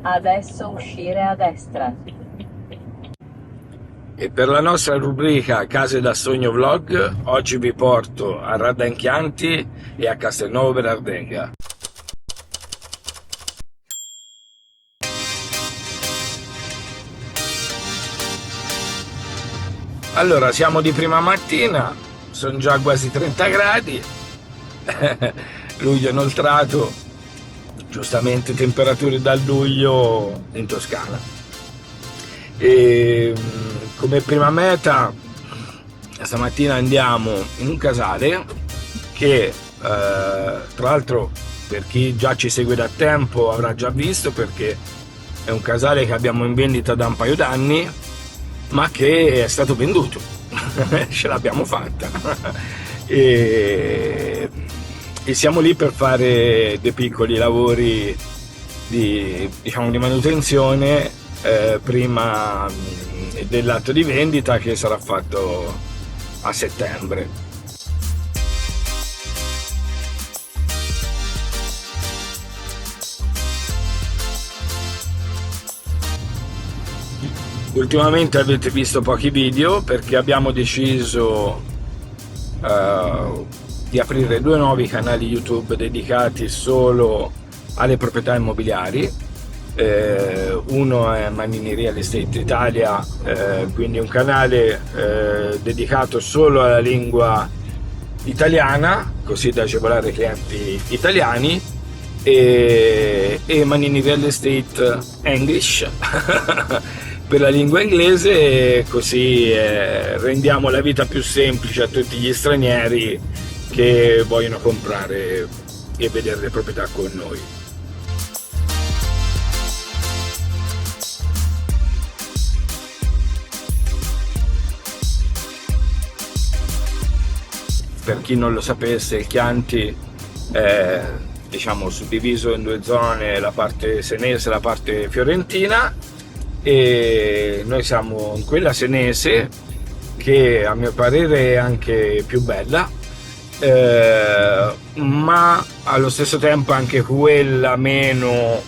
Adesso uscire a destra. E per la nostra rubrica Case da Sogno Vlog, oggi vi porto a Raddanchianti e a Castelnuovo Belardenga. Allora, siamo di prima mattina, sono già quasi 30 gradi, luglio inoltrato, giustamente temperature dal luglio in Toscana. E come prima meta stamattina andiamo in un casale che tra l'altro, per chi già ci segue da tempo avrà già visto, perché è un casale che abbiamo in vendita da un paio d'anni, ma che è stato venduto. Ce l'abbiamo fatta. e siamo lì per fare dei piccoli lavori di manutenzione prima dell'atto di vendita, che sarà fatto a settembre. Ultimamente avete visto pochi video perché abbiamo deciso di aprire 2 nuovi canali YouTube dedicati solo alle proprietà immobiliari. Uno è Manini Real Estate Italia, quindi un canale dedicato solo alla lingua italiana, così da agevolare i clienti italiani, e Manini Real Estate English per la lingua inglese, così rendiamo la vita più semplice a tutti gli stranieri che vogliono comprare e vedere le proprietà con noi. Per chi non lo sapesse, il Chianti è suddiviso in 2 zone, la parte senese e la parte fiorentina, e noi siamo in quella senese, che a mio parere è anche più bella, ma allo stesso tempo anche quella meno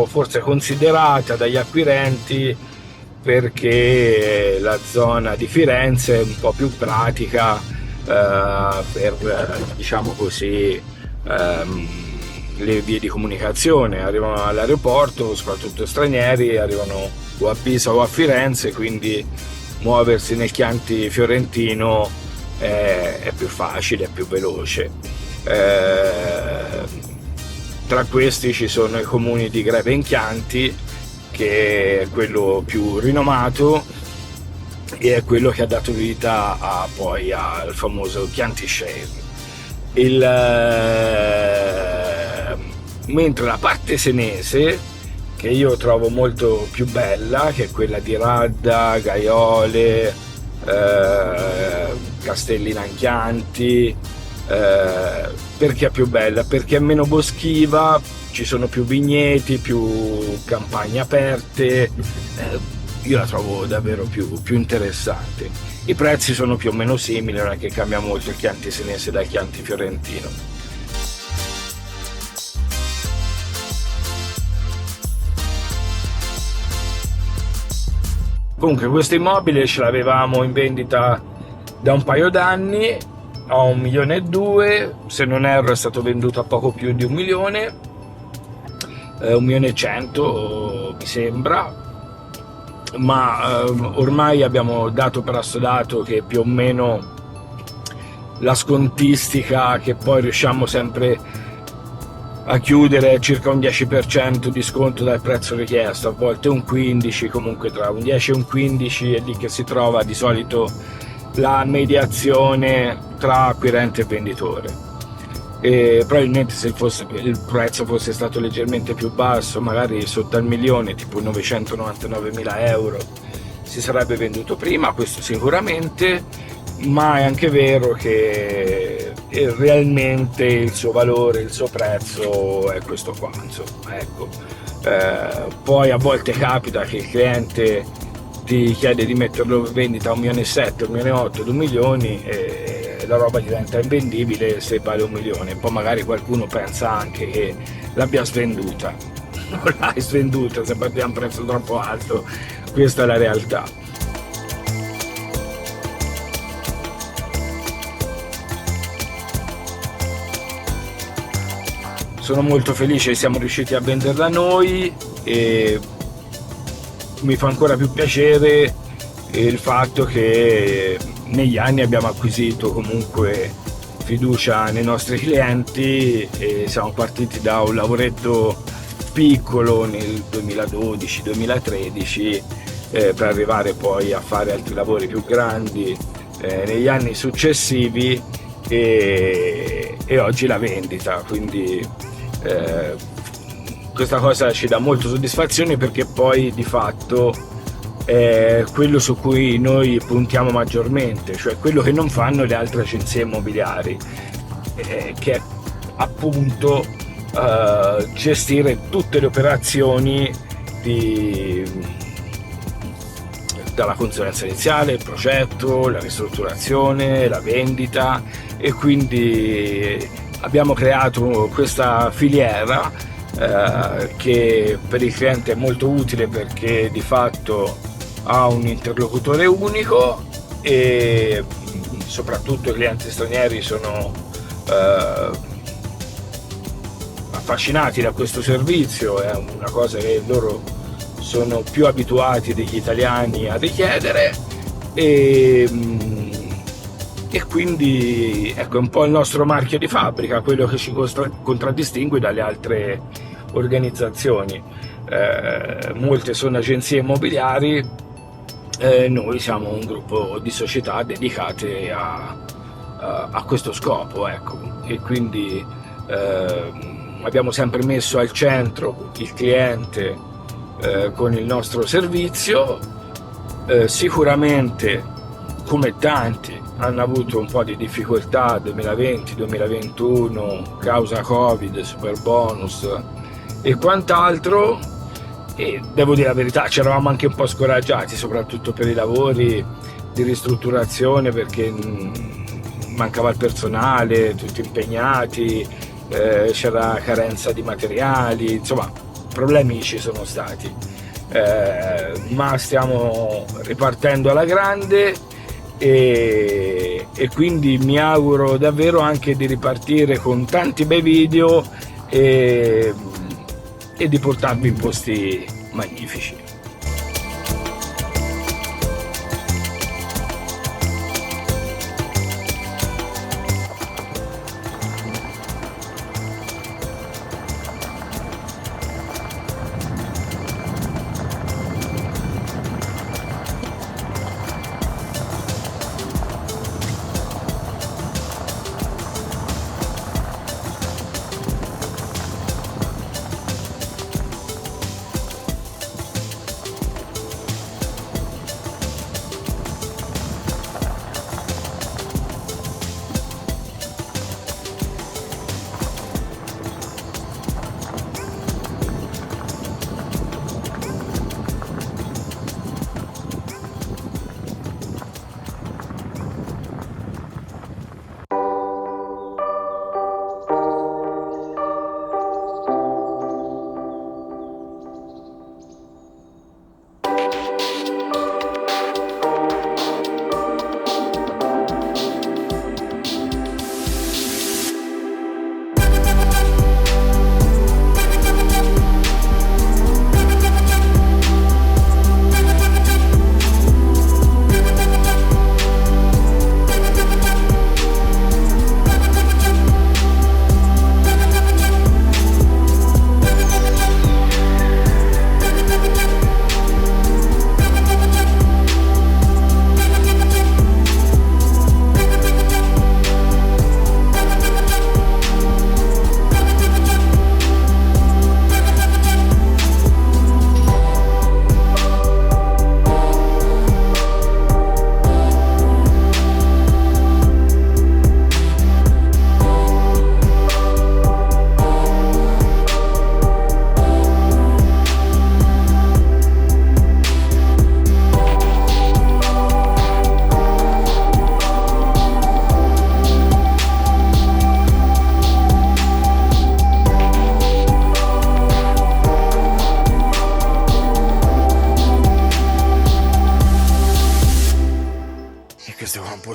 forse considerata dagli acquirenti, perché la zona di Firenze è un po' più pratica per le vie di comunicazione. Arrivano all'aeroporto, soprattutto stranieri, arrivano o a Pisa o a Firenze, quindi muoversi nel Chianti fiorentino è più facile, è più veloce. Tra questi ci sono i comuni di Greve in Chianti, che è quello più rinomato e è quello che ha dato vita poi al famoso Chianti Share. Mentre la parte senese, che io trovo molto più bella, che è quella di Radda, Gaiole, Castellina in Chianti, perché è più bella? Perché è meno boschiva, ci sono più vigneti, più campagne aperte, io la trovo davvero più interessante. I prezzi sono più o meno simili, non è che cambia molto il Chianti senese dal Chianti fiorentino. Comunque questo immobile ce l'avevamo in vendita da un paio d'anni a 1,2 milioni, se non erro è stato venduto a poco più di 1 milione, 1.100.000 mi sembra, ma ormai abbiamo dato per assodato che più o meno la scontistica che poi riusciamo sempre a chiudere è circa un 10% di sconto dal prezzo richiesto, a volte un 15%, comunque tra un 10 e un 15% è lì che si trova di solito la mediazione tra acquirente e venditore. E probabilmente se il prezzo fosse stato leggermente più basso, magari sotto al milione, tipo 999.000 euro, si sarebbe venduto prima, questo sicuramente, ma è anche vero che realmente il suo valore, il suo prezzo è questo qua, insomma, ecco. Poi a volte capita che il cliente ti chiede di metterlo in vendita a 1.700.000, 1.800.000, 2 milioni, e la roba diventa invendibile se vale 1 milione. Poi magari qualcuno pensa anche che l'abbia svenduta. non l'hai svenduta se parti a un prezzo troppo alto. Questa è la realtà. Sono molto felice che siamo riusciti a venderla noi, e mi fa ancora più piacere il fatto che negli anni abbiamo acquisito comunque fiducia nei nostri clienti, e siamo partiti da un lavoretto piccolo nel 2012-2013 per arrivare poi a fare altri lavori più grandi negli anni successivi, e oggi la vendita, quindi questa cosa ci dà molto soddisfazione, perché poi di fatto è quello su cui noi puntiamo maggiormente, cioè quello che non fanno le altre agenzie immobiliari, che è appunto gestire tutte le operazioni dalla consulenza iniziale, il progetto, la ristrutturazione, la vendita, e quindi abbiamo creato questa filiera che per il cliente è molto utile, perché di fatto ha un interlocutore unico, e soprattutto i clienti stranieri sono affascinati da questo servizio, è una cosa che loro sono più abituati degli italiani a richiedere, e quindi ecco, è un po' il nostro marchio di fabbrica, quello che ci contraddistingue dalle altre organizzazioni. Molte sono agenzie immobiliari, noi siamo un gruppo di società dedicate a questo scopo, ecco. E quindi abbiamo sempre messo al centro il cliente con il nostro servizio. Sicuramente, come tanti, hanno avuto un po' di difficoltà 2020-2021 causa Covid, super bonus e quant'altro, e devo dire la verità, ci eravamo anche un po' scoraggiati, soprattutto per i lavori di ristrutturazione, perché mancava il personale, tutti impegnati, c'era carenza di materiali, insomma problemi ci sono stati, ma stiamo ripartendo alla grande, e quindi mi auguro davvero anche di ripartire con tanti bei video e di portarvi in posti magnifici.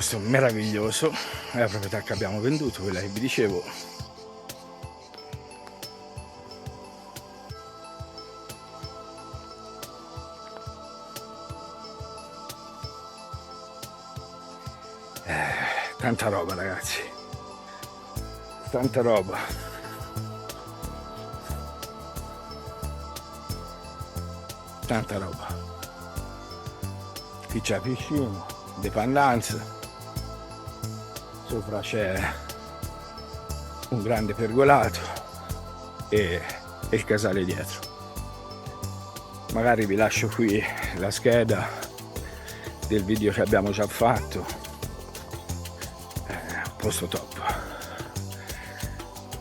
posto meraviglioso, è la proprietà che abbiamo venduto, quella che vi dicevo. Tanta roba, ragazzi, tanta roba. Tanta roba. Qui c'è la piscina, dépendance, sopra c'è un grande pergolato e il casale dietro. Magari vi lascio qui la scheda del video che abbiamo già fatto. Posto top,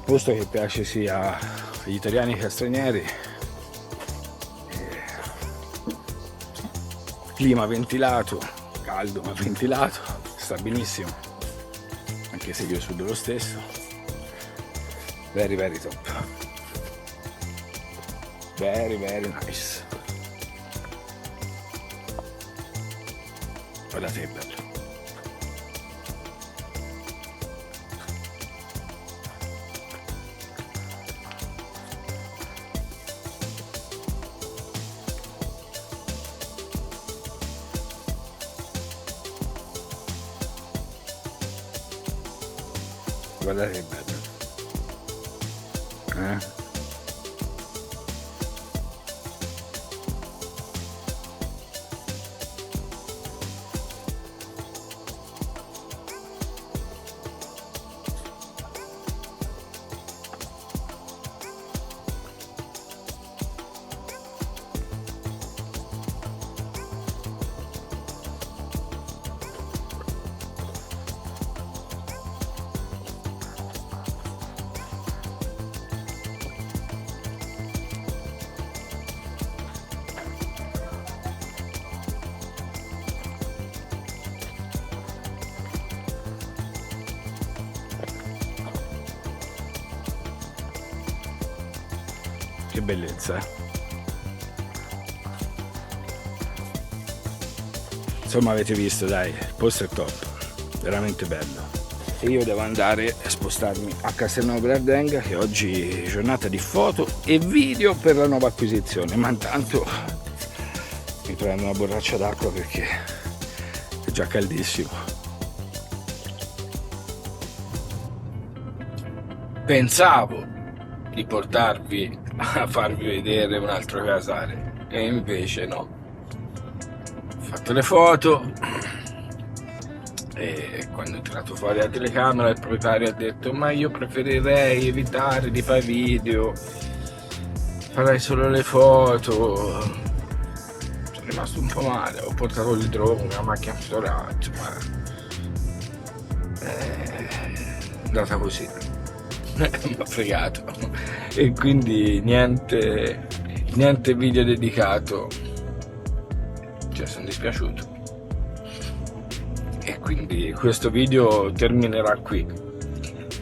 posto che piace sia agli italiani che agli stranieri. Clima ventilato, caldo ma ventilato, sta benissimo, anche se io sudo lo stesso. Very very top, very very nice. Guardate che bello. Guardate che bello. Che bellezza, Insomma avete visto, dai, il posto è top, veramente bello. E io devo andare a spostarmi a Castelnuovo Belardenga, che oggi è giornata di foto e video per la nuova acquisizione, ma intanto mi prendo una borraccia d'acqua perché è già caldissimo. Pensavo di portarvi a farvi vedere un altro casale e invece no. Ho fatto le foto e quando ho tirato fuori la telecamera il proprietario ha detto: ma io preferirei evitare di fare video, farai solo le foto. Sono rimasto un po' male, ho portato il drone, una macchina fotografica, ma è andata così. Mi ha fregato e quindi niente video dedicato, cioè sono dispiaciuto, e quindi questo video terminerà qui,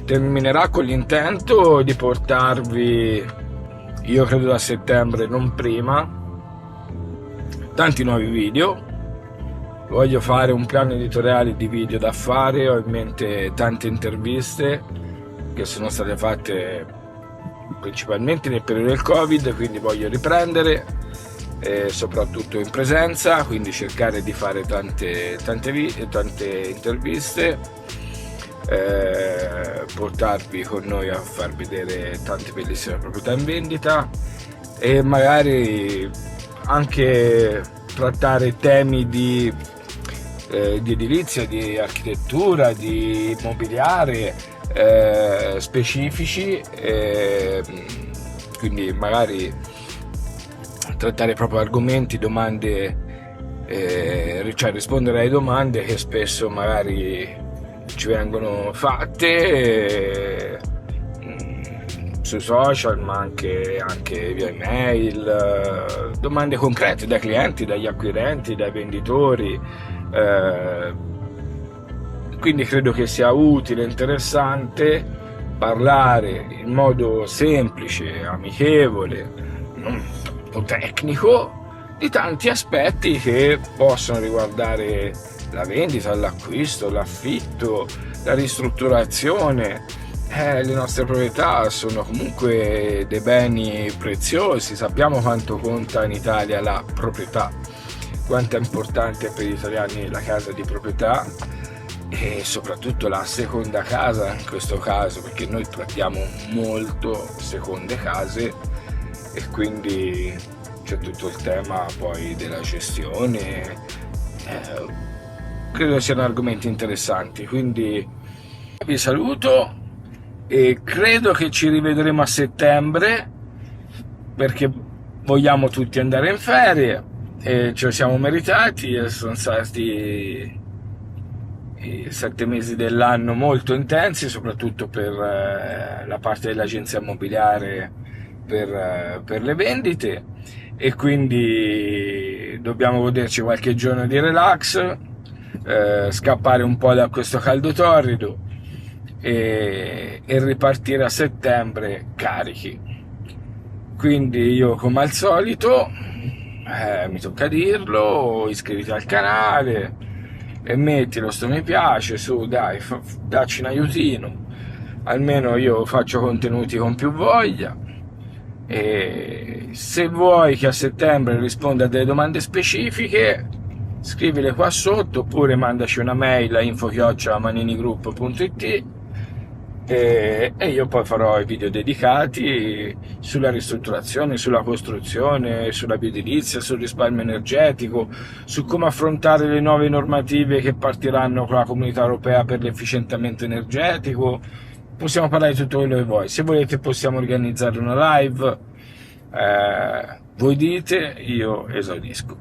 terminerà con l'intento di portarvi, io credo da settembre, non prima, tanti nuovi video. Voglio fare un piano editoriale di video da fare, ho in mente tante interviste che sono state fatte principalmente nel periodo del Covid, quindi voglio riprendere, soprattutto in presenza, quindi cercare di fare tante interviste, portarvi con noi a far vedere tante bellissime proprietà in vendita e magari anche trattare temi di edilizia, di architettura, di immobiliare specifici, quindi magari trattare proprio argomenti, domande, cioè rispondere alle domande che spesso magari ci vengono fatte sui social, ma anche via email, domande concrete dai clienti, dagli acquirenti, dai venditori. Quindi credo che sia utile e interessante parlare in modo semplice, amichevole, non troppo tecnico, di tanti aspetti che possono riguardare la vendita, l'acquisto, l'affitto, la ristrutturazione. Le nostre proprietà sono comunque dei beni preziosi, sappiamo quanto conta in Italia la proprietà, quanto è importante per gli italiani la casa di proprietà e soprattutto la seconda casa in questo caso, perché noi trattiamo molto seconde case e quindi c'è tutto il tema poi della gestione. Credo siano argomenti interessanti, quindi vi saluto e credo che ci rivedremo a settembre, perché vogliamo tutti andare in ferie e ce lo siamo meritati e sono stati i 7 mesi dell'anno molto intensi, soprattutto per la parte dell'agenzia immobiliare per le vendite, e quindi dobbiamo goderci qualche giorno di relax, scappare un po' da questo caldo torrido e ripartire a settembre carichi. Quindi io, come al solito, mi tocca dirlo, iscriviti al canale e metti lo sto mi piace, su dai, dacci un aiutino, almeno io faccio contenuti con più voglia. E se vuoi che a settembre risponda a delle domande specifiche, scrivile qua sotto oppure mandaci una mail a info@maninigroup.it e io poi farò i video dedicati sulla ristrutturazione, sulla costruzione, sulla bioedilizia, sul risparmio energetico, su come affrontare le nuove normative che partiranno con la Comunità Europea per l'efficientamento energetico. Possiamo parlare di tutto quello che vuoi, se volete possiamo organizzare una live, voi dite, io esaudisco.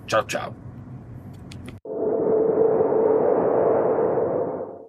Ciao ciao.